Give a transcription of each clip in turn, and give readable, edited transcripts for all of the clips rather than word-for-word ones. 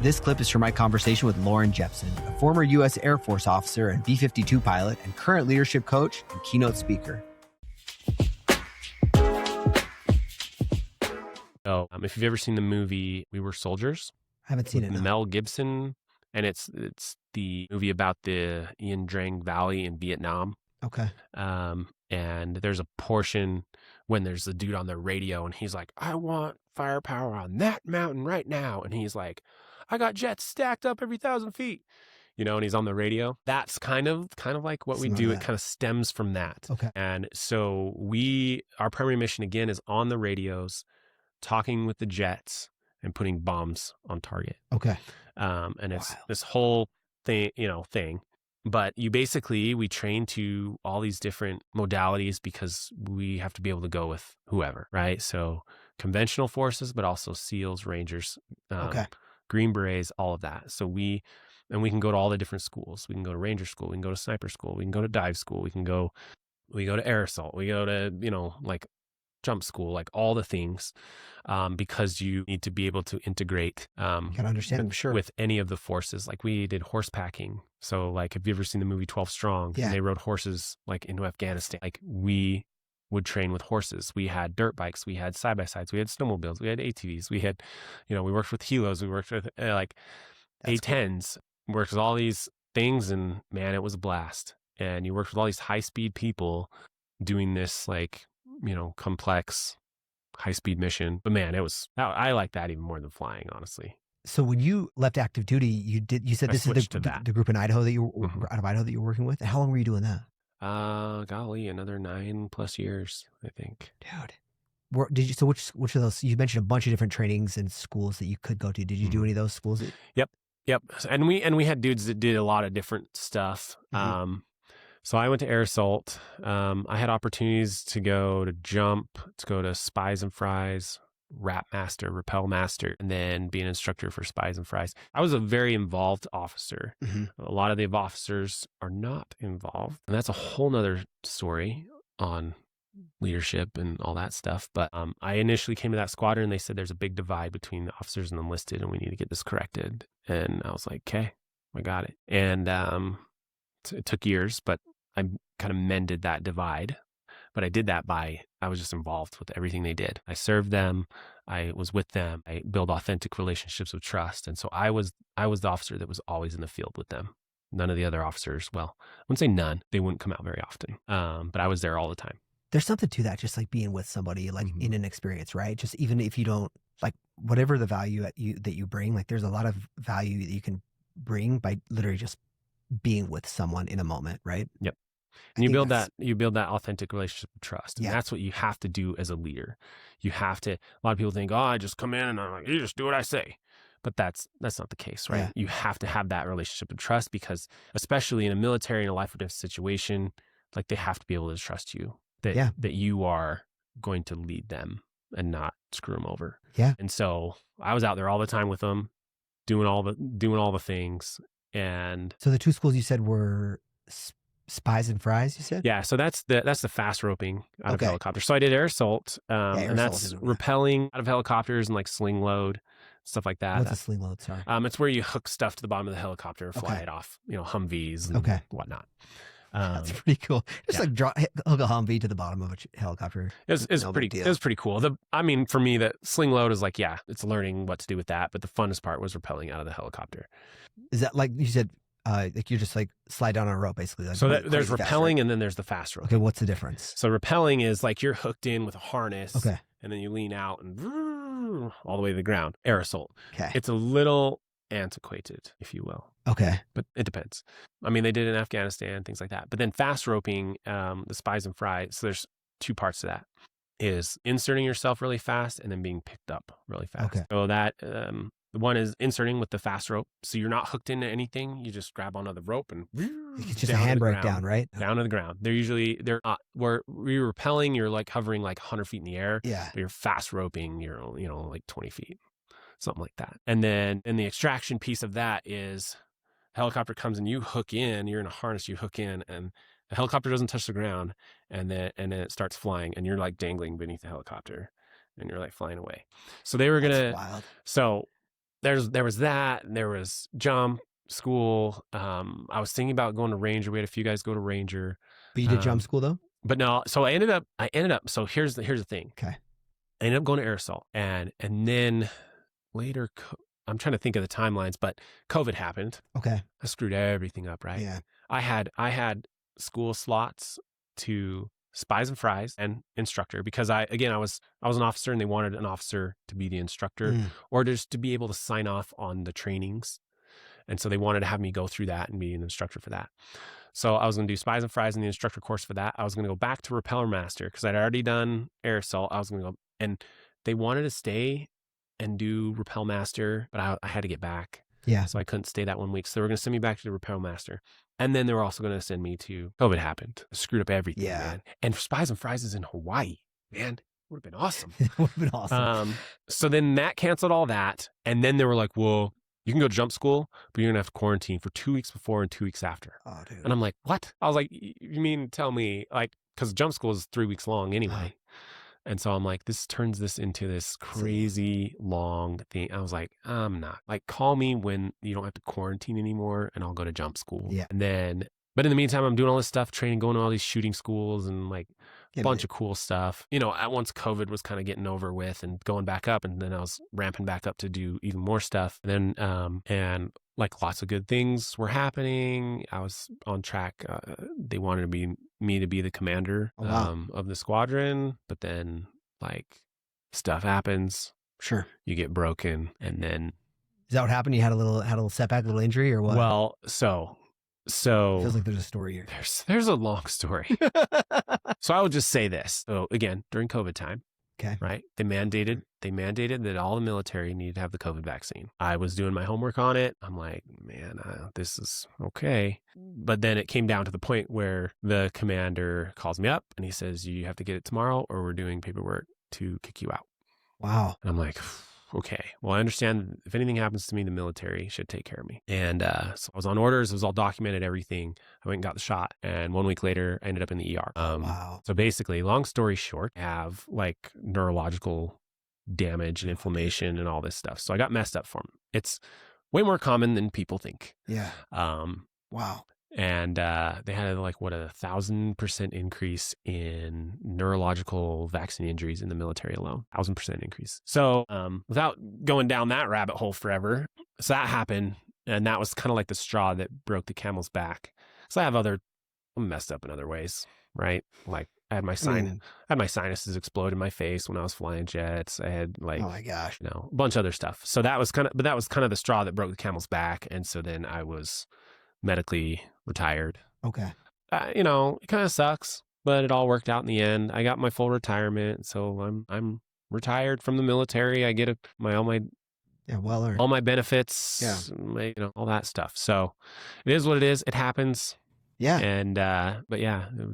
This clip is from my conversation with Lorin Jeppsen, a former U.S. Air Force officer and B-52 pilot and current leadership coach and keynote speaker. So, if you've ever seen the movie We Were Soldiers, I haven't seen it. No. Mel Gibson, and it's the movie about the Yen Drang Valley in Vietnam. Okay. And there's a portion when there's a dude on the radio and he's like, I want firepower on that mountain right now. And he's like, I got jets stacked up every 1,000 feet, and he's on the radio. That's kind of like what we do. It kind of stems from that. Okay. And so our primary mission again is on the radios, talking with the jets and putting bombs on target. Okay. And it's this whole thing. But we train to all these different modalities because we have to be able to go with whoever, right? So conventional forces, but also SEALs, Rangers, Green Berets, all of that. So we can go to all the different schools. We can go to Ranger school. We can go to sniper school. We can go to dive school. We go to air assault. We go to, like jump school, like all the things, because you need to be able to integrate Can understand, sure, with any of the forces. Like we did horse packing. So like, have you ever seen the movie 12 Strong? Yeah. And they rode horses like into Afghanistan. Like we would train with horses. We had dirt bikes. We had side-by-sides. We had snowmobiles. We had ATVs. We had, we worked with helos. We worked with That's A10s. We worked with all these things, and man, it was a blast. And you worked with all these high-speed people doing this complex high-speed mission. But man, I like that even more than flying, honestly. So when you left active duty, you said this is the group in Idaho that you were out of Idaho that you were working with. And how long were you doing that? Golly, another 9+ years, I think. Dude, so which of those? You mentioned a bunch of different trainings and schools that you could go to. Did you do any of those schools? Yep. And we had dudes that did a lot of different stuff. Mm-hmm. So I went to air assault. I had opportunities to go to jump, to go to Spies and Fries, Rap Master, Rappel Master, and then be an instructor for Spies and Fries. I was a very involved officer. Mm-hmm. A lot of the officers are not involved. And that's a whole nother story on leadership and all that stuff. But I initially came to that squadron and they said there's a big divide between the officers and enlisted and we need to get this corrected. And I was like, okay, I got it. And it took years, but I kind of mended that divide. But I did that I was just involved with everything they did. I served them. I was with them. I built authentic relationships of trust. And so I was the officer that was always in the field with them. None of the other officers, well, I wouldn't say none. They wouldn't come out very often. But I was there all the time. There's something to that, just like being with somebody, like in an experience, right? Just even if you don't, like whatever the value that you bring, like there's a lot of value that you can bring by literally just being with someone in a moment, right? Yep. And you build that authentic relationship of trust. And that's what you have to do as a leader. You have to, a lot of people think, I just come in and I'm like, you just do what I say. But that's not the case, right? Yeah. You have to have that relationship of trust because especially in a military, in a life or death situation, like they have to be able to trust you that you are going to lead them and not screw them over. Yeah. And so I was out there all the time with them, doing all the things. And so the two schools you said were Spies and Fries, you said? Yeah, so that's the fast roping out of helicopters. So I did air assault, and that's rappelling out of helicopters and like sling load, stuff like that. What's a sling load? Sorry. It's where you hook stuff to the bottom of the helicopter, fly it off, Humvees and whatnot. That's pretty cool. Just like hook a Humvee to the bottom of a helicopter. It was pretty cool. For me, the sling load is like, it's learning what to do with that. But the funnest part was rappelling out of the helicopter. Is that like you said? Like you just like slide down on a rope, basicly. Like so there's rappelling and then there's the fast rope. Okay, what's the difference? So rappelling is like you're hooked in with a harness. Okay. And then you lean out and all the way to the ground. Air assault. Okay. It's a little antiquated, if you will. Okay. But it depends. I mean, they did it in Afghanistan, things like that. But then fast roping, the Spies and Fries, so there's two parts to that. Is inserting yourself really fast and then being picked up really fast. Okay. So that the one is inserting with the fast rope. So you're not hooked into anything. You just grab onto the rope and it's just a handbrake down, right? Down to the ground. They're not, where you're rappelling, you're like hovering like 100 feet in the air. Yeah. But you're fast roping, you're, like 20 feet, something like that. And then the extraction piece of that is helicopter comes and you hook in, you're in a harness, you hook in and the helicopter doesn't touch the ground and then it starts flying and you're like dangling beneath the helicopter and you're like flying away. So they were going to, wild. so there was that, and there was jump school. I was thinking about going to Ranger. We had a few guys go to Ranger. But you did jump school though? But no, so I ended up, so here's the thing. Okay. I ended up going to air assault, and then later, I'm trying to think of the timelines, but COVID happened. Okay. I screwed everything up, right? Yeah. I had school slots to Spies and Fries and instructor, because I was an officer, and they wanted an officer to be the instructor or just to be able to sign off on the trainings. And so they wanted to have me go through that and be an instructor for that. So I was going to do Spies and Fries and the instructor course for that. I was going to go back to Repeller Master because I'd already done air assault. I was going to go, and they wanted to stay and do Repel Master, but I had to get back. Yeah. So I couldn't stay that 1 week. So they were going to send me back to the Repel Master. And then they were also going to send me to, COVID happened. I screwed up everything, man. And Spies and Fries is in Hawaii, man. Would have been awesome. It would have been awesome. So then that canceled all that. And then they were like, well, you can go to jump school, but you're going to have to quarantine for 2 weeks before and 2 weeks after. Oh, dude. And I'm like, what? I was like, you mean tell me, like, because jump school is 3 weeks long anyway. And so I'm like, this turns this into this crazy long thing. I was like, I'm not. Like, call me when you don't have to quarantine anymore, and I'll go to jump school. Yeah. And then, but in the meantime, I'm doing all this stuff, training, going to all these shooting schools and like a bunch of cool stuff. You know, at once COVID was kind of getting over with and going back up, and then I was ramping back up to do even more stuff. And then, and like lots of good things were happening. I was on track. They wanted me to be the commander of the squadron, but then like stuff happens. Sure. You get broken, and then is that what happened? You had a little setback, a little injury, or what? Well, so it feels like there's a story here. There's a long story. So I will just say this. So again, during COVID time, okay, right? They mandated that all the military needed to have the COVID vaccine. I was doing my homework on it. I'm like, man, this is okay. But then it came down to the point where the commander calls me up and he says, you have to get it tomorrow, or we're doing paperwork to kick you out. Wow. And I'm like, okay, well, I understand if anything happens to me, the military should take care of me. And so I was on orders. It was all documented, everything. I went and got the shot. And 1 week later, I ended up in the ER. Wow. So basically, long story short, I have like neurological damage and inflammation and all this stuff. So I got messed up from it. It's way more common than people think. Yeah. Wow. And they had like, 1,000% increase in neurological vaccine injuries in the military alone. 1,000% increase. So without going down that rabbit hole forever, so that happened. And that was kind of like the straw that broke the camel's back. So I'm messed up in other ways, right? Like I had my sinuses explode in my face when I was flying jets. I had like, oh my gosh, a bunch of other stuff. So that was kind of the straw that broke the camel's back. And so then I was medically retired. Okay. It kind of sucks, but it all worked out in the end. I got my full retirement, so I'm retired from the military. I get all my benefits, all that stuff. So it is what it is. It happens. Yeah. And but yeah, it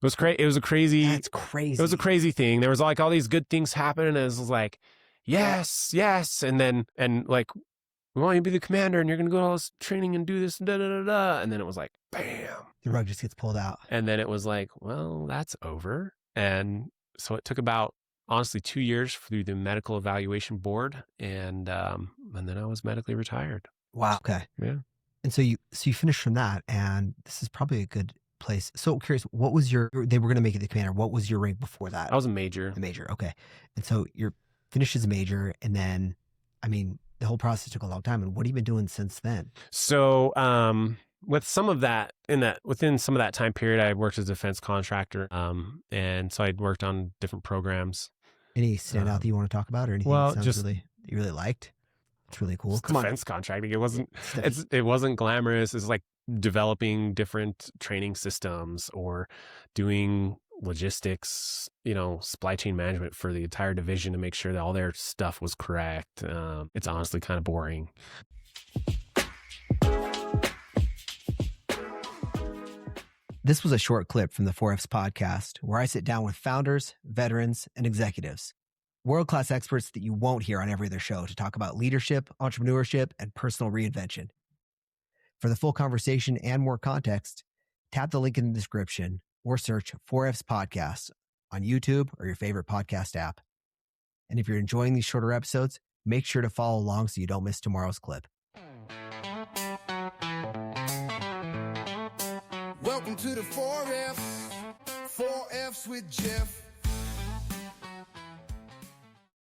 was crazy. It was a crazy. That's crazy. It was a crazy thing. There was like all these good things happening, and it was like, yes, and then like, we want you to be the commander, and you're going to go to all this training and do this, and then it was like, bam. The rug just gets pulled out. And then it was like, well, that's over. And so it took about, honestly, 2 years through the medical evaluation board. And then I was medically retired. Wow. Okay. Yeah. And so you finished from that, and this is probably a good place. So curious, what was they were going to make you the commander. What was your rank before that? I was a major. A major. Okay. And so you're finished as a major, and then, the whole process took a long time. And what have you been doing since then? So, with some of that, within some of that time period, I worked as a defense contractor. And so I'd worked on different programs. Any standout that you want to talk about, or anything that you really liked? It's really cool. Come defense contracting. It wasn't glamorous. It's like developing different training systems or doing logistics, supply chain management for the entire division to make sure that all their stuff was correct. It's honestly kind of boring. This was a short clip from the 4Fs podcast, where I sit down with founders, veterans, and executives, world-class experts that you won't hear on every other show, to talk about leadership, entrepreneurship, and personal reinvention. For the full conversation and more context, tap the link in the description or search 4Fs podcast on YouTube or your favorite podcast app. And if you're enjoying these shorter episodes, make sure to follow along so you don't miss tomorrow's clip. Welcome to the 4F, 4Fs with Jeff.